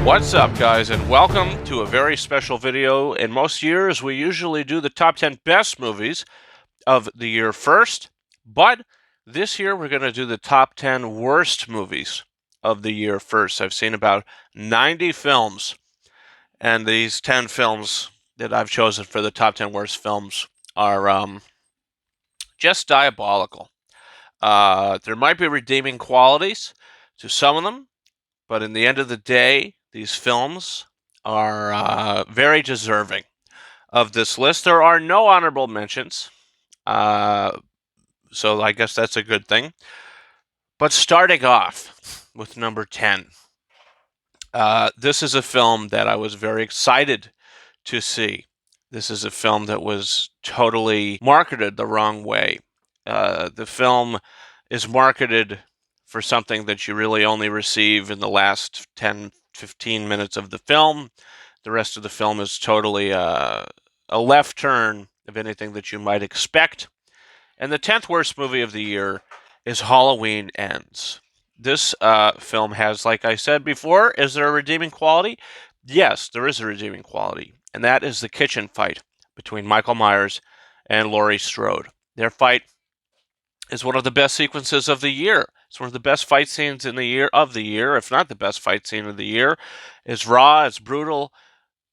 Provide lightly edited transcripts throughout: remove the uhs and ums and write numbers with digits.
What's up, guys, and welcome to a very special video. In most years, we usually do the top 10 best movies of the year first, but this year we're going to do the top 10 worst movies of the year first. I've seen about 90 films, and these 10 films that I've chosen for the top 10 worst films are just diabolical. There might be redeeming qualities to some of them, but in the end of the day, these films are very deserving of this list. There are no honorable mentions, so I guess that's a good thing. But starting off with number 10, this is a film that I was very excited to see. This is a film that was totally marketed the wrong way. The film is marketed for something that you really only receive in the last 10, 15 minutes of the film. The rest of the film is totally a left turn of anything that you might expect. And the 10th worst movie of the year is Halloween Ends. This film has, like I said before, is there a redeeming quality? Yes, there is a redeeming quality, and that is the kitchen fight between Michael Myers and Laurie Strode. Their fight is one of the best sequences of the year. It's one of the best fight scenes in the year, if not the best fight scene of the year. It's raw, it's brutal,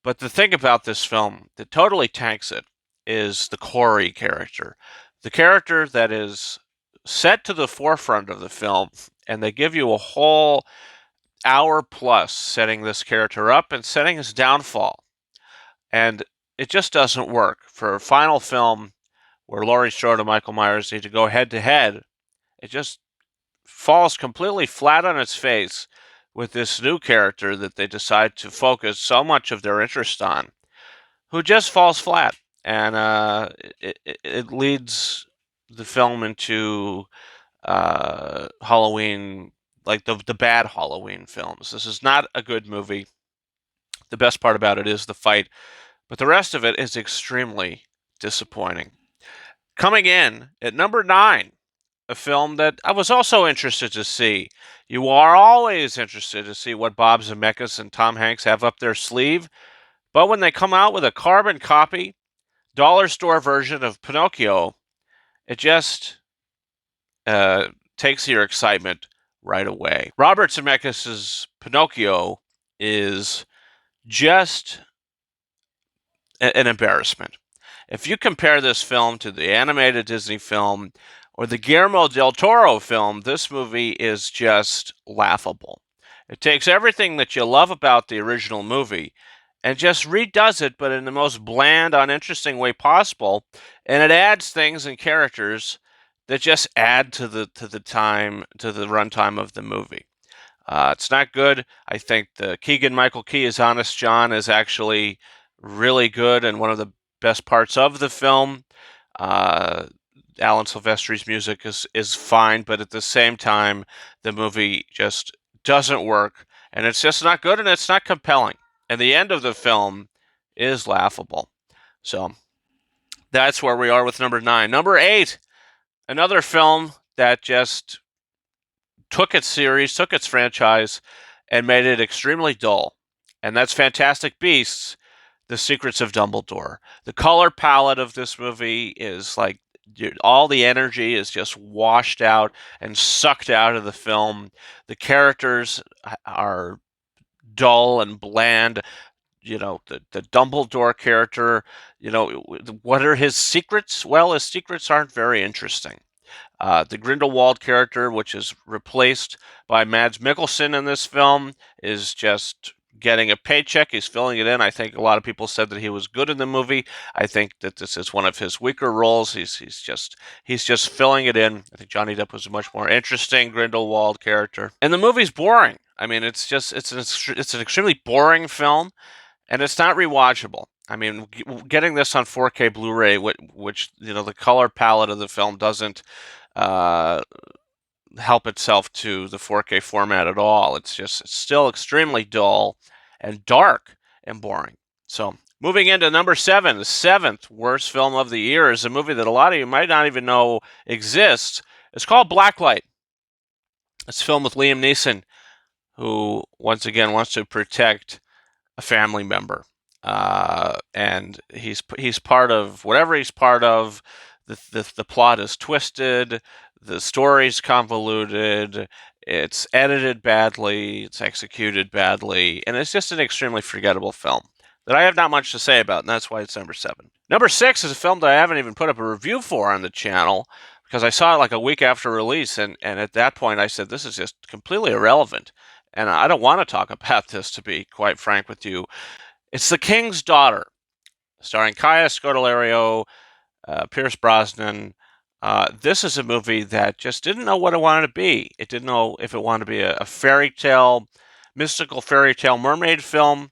but the thing about this film that totally tanks it is the Corey character. The character that is set to the forefront of the film, and they give you a whole hour plus setting this character up and setting his downfall. And it just doesn't work. For a final film where Laurie Strode and Michael Myers need to go head-to-head, it just falls completely flat on its face with this new character that they decide to focus so much of their interest on, who just falls flat. And it leads the film into Halloween, like the bad Halloween films. This is not a good movie. The best part about it is the fight, but the rest of it is extremely disappointing. Coming in at number 9, a film that I was also interested to see. You are always interested to see what Bob Zemeckis and Tom Hanks have up their sleeve, but when they come out with a carbon copy, dollar store version of Pinocchio, it just takes your excitement right away. Robert Zemeckis' Pinocchio is just an embarrassment. If you compare this film to the animated Disney film or the Guillermo del Toro film, this movie is just laughable. It takes everything that you love about the original movie and just redoes it, but in the most bland, uninteresting way possible, and it adds things and characters that just add to the runtime of the movie. It's not good. I think the Keegan-Michael Key as Honest John is actually really good and one of the best parts of the film. Alan Silvestri's music is fine, but at the same time, the movie just doesn't work, and it's just not good, and it's not compelling. And the end of the film is laughable. So that's where we are with number 9. Number 8, another film that just took its series, took its franchise, and made it extremely dull. And that's Fantastic Beasts: The Secrets of Dumbledore. The color palette of this movie is like all the energy is just washed out and sucked out of the film. The characters are dull and bland. You know, the Dumbledore character, you know, what are his secrets? Well, his secrets aren't very interesting. The Grindelwald character, which is replaced by Mads Mikkelsen in this film, is just getting a paycheck. He's filling it in. I think a lot of people said that he was good in the movie. I think that this is one of his weaker roles. He's just filling it in. I think Johnny Depp was a much more interesting Grindelwald character. And the movie's boring. I mean, it's an extremely boring film, and it's not rewatchable. I mean, getting this on 4K Blu-ray, which you know, the color palette of the film doesn't help itself to the 4K format at all. It's still extremely dull and dark and boring. So moving into number 7, the 7th worst film of the year is a movie that a lot of you might not even know exists. It's called Blacklight. It's a film with Liam Neeson, who once again wants to protect a family member, and he's part of whatever he's part of. The plot is twisted, the story's convoluted, it's edited badly, it's executed badly, and it's just an extremely forgettable film that I have not much to say about, and that's why it's number 7. Number 6 is a film that I haven't even put up a review for on the channel because I saw it like a week after release, and at that point I said, this is just completely irrelevant, and I don't want to talk about this, to be quite frank with you. It's The King's Daughter, starring Kaya Scodelario, Pierce Brosnan. This is a movie that just didn't know what it wanted to be. It didn't know if it wanted to be a fairy tale, mystical fairy tale mermaid film.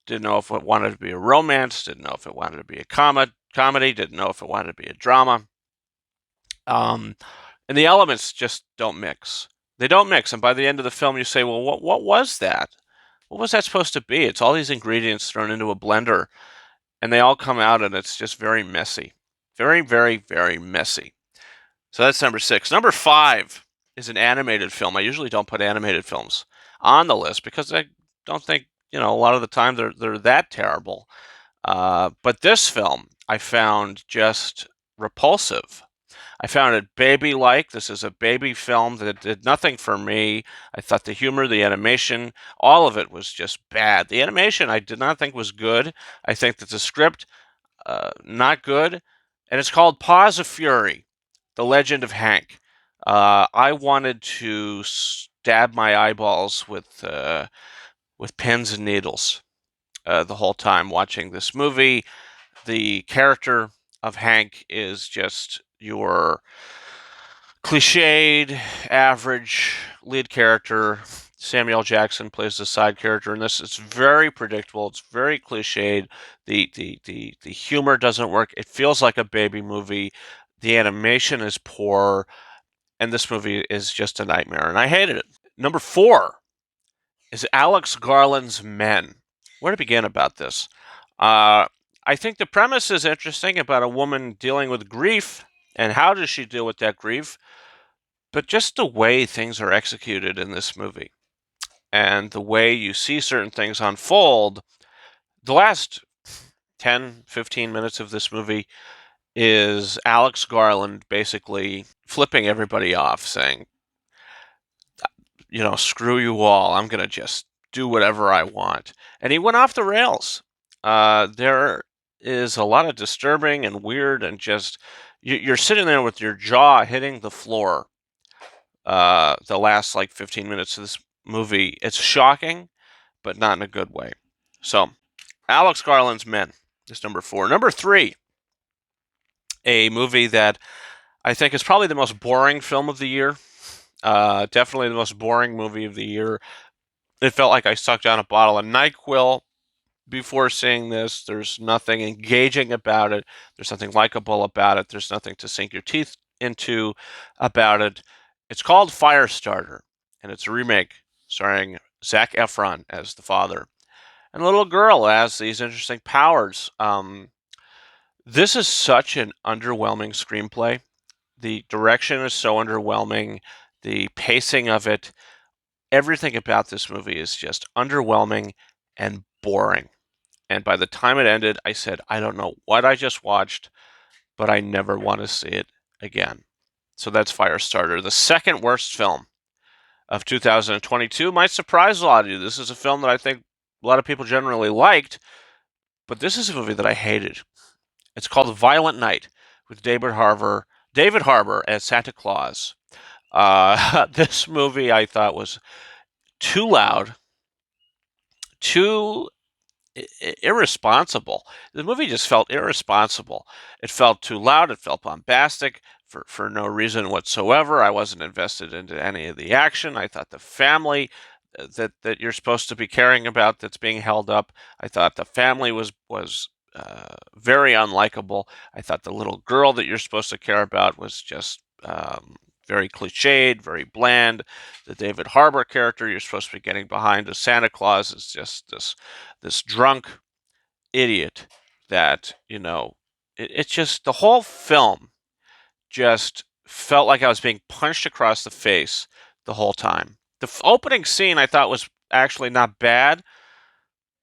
Didn't know if it wanted to be a romance. Didn't know if it wanted to be a comedy. Didn't know if it wanted to be a drama. Um, and the elements just don't mix. They don't mix. And by the end of the film, you say, well, what was that? What was that supposed to be? It's all these ingredients thrown into a blender, and they all come out, and it's just very messy. Very, very, very messy. So that's number 6. Number 5 is an animated film. I usually don't put animated films on the list because I don't think, a lot of the time they're that terrible. But this film I found just repulsive. I found it baby-like. This is a baby film that did nothing for me. I thought the humor, the animation, all of it was just bad. The animation I did not think was good. I think that the script, not good. And it's called Paws of Fury, The Legend of Hank. I wanted to stab my eyeballs with pins and needles the whole time watching this movie. The character of Hank is just your cliched, average lead character. Samuel Jackson plays the side character in this. It's very predictable. It's very cliched. The humor doesn't work. It feels like a baby movie. The animation is poor, and this movie is just a nightmare, and I hated it. Number 4 is Alex Garland's Men. Where to begin about this? I think the premise is interesting about a woman dealing with grief, and how does she deal with that grief? But just the way things are executed in this movie and the way you see certain things unfold, the last 10, 15 minutes of this movie is Alex Garland basically flipping everybody off, saying, screw you all. I'm going to just do whatever I want. And he went off the rails. There is a lot of disturbing and weird, and just you're sitting there with your jaw hitting the floor the last 15 minutes of this movie. It's shocking, but not in a good way. So, Alex Garland's Men is number 4. Number 3, a movie that I think is probably the most boring film of the year. Definitely the most boring movie of the year. It felt like I sucked down a bottle of NyQuil before seeing this. There's nothing engaging about it. There's nothing likable about it. There's nothing to sink your teeth into about it. It's called Firestarter, and it's a remake starring Zac Efron as the father. And a little girl has these interesting powers. This is such an underwhelming screenplay. The direction is so underwhelming. The pacing of it, everything about this movie is just underwhelming and boring. And by the time it ended, I said, I don't know what I just watched, but I never want to see it again. So that's Firestarter, the second worst film of 2022. Might surprise a lot of you. This is a film that I think a lot of people generally liked, but this is a movie that I hated. It's called Violent Night with David Harbour as Santa Claus. This movie I thought was too loud, too irresponsible. The movie just felt irresponsible. It felt too loud. It felt bombastic for no reason whatsoever. I wasn't invested into any of the action. I thought the family that you're supposed to be caring about that's being held up, I thought the family was very unlikable. I thought the little girl that you're supposed to care about was just very cliched, very bland. The David Harbour character you're supposed to be getting behind as Santa Claus is just this drunk idiot that, it's just the whole film just felt like I was being punched across the face the whole time. The opening scene I thought was actually not bad,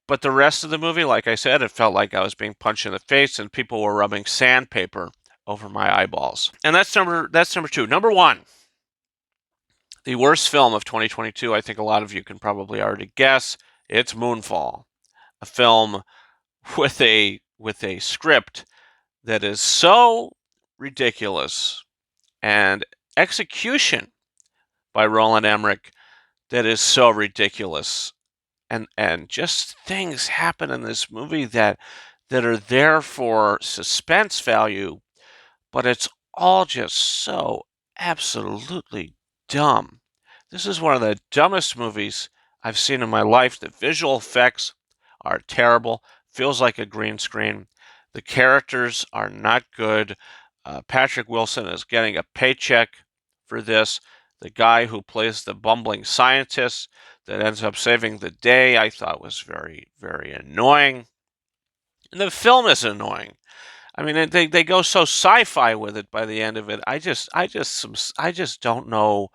but the rest of the movie, like I said, it felt like I was being punched in the face and people were rubbing sandpaper over my eyeballs. And that's number two. Number one, the worst film of 2022. I think a lot of you can probably already guess. It's Moonfall, a film with a script that is so ridiculous and execution by Roland Emmerich that is so ridiculous, and just things happen in this movie that are there for suspense value, but it's all just so absolutely dumb. This is one of the dumbest movies I've seen in my life. The visual effects are terrible. Feels like a green screen. The characters are not good. Patrick Wilson is getting a paycheck for this. The guy who plays the bumbling scientist that ends up saving the day, I thought was very, very annoying. And the film is annoying. I mean, they go so sci-fi with it by the end of it. I just don't know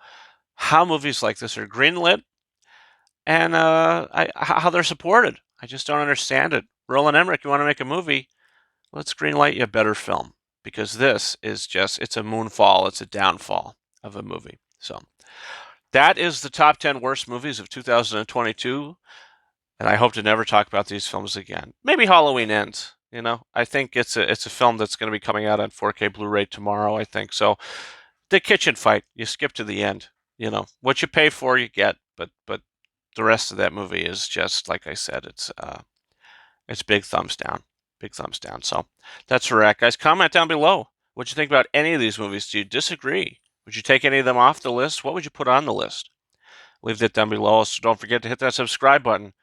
how movies like this are greenlit and how they're supported. I just don't understand it. Roland Emmerich, you want to make a movie? Let's greenlight you a better film, because this is it's a moonfall. It's a downfall of a movie. So that is the top 10 worst movies of 2022. And I hope to never talk about these films again. Maybe Halloween Ends. I think it's a film that's going to be coming out on 4K Blu-ray tomorrow. I think so. The kitchen fight, you skip to the end. What you pay for, you get. But the rest of that movie is just, like I said, it's big thumbs down. Big thumbs down. So that's a wrap, guys. Comment down below what you think about any of these movies. Do you disagree? Would you take any of them off the list? What would you put on the list? Leave that down below. So don't forget to hit that subscribe button.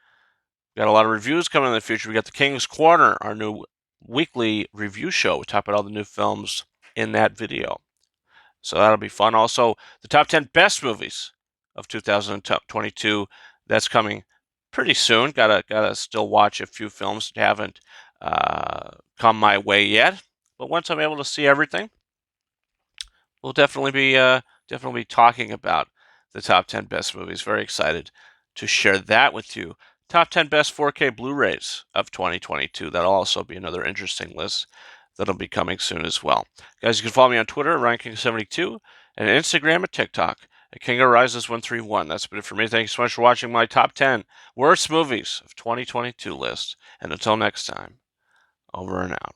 We got a lot of reviews coming in the future. We got the King's Corner, our new weekly review show. We talk about all the new films in that video. So that'll be fun. Also, the top 10 best movies of 2022. That's coming pretty soon. Gotta still watch a few films that haven't come my way yet. But once I'm able to see everything, we'll definitely be talking about the top 10 best movies. Very excited to share that with you. Top 10 best 4K Blu-rays of 2022. That'll also be another interesting list that'll be coming soon as well. Guys, you can follow me on Twitter, RyanKing72, and Instagram and TikTok at KingOfRises131. That's been it for me. Thank you so much for watching my top 10 worst movies of 2022 list. And until next time, over and out.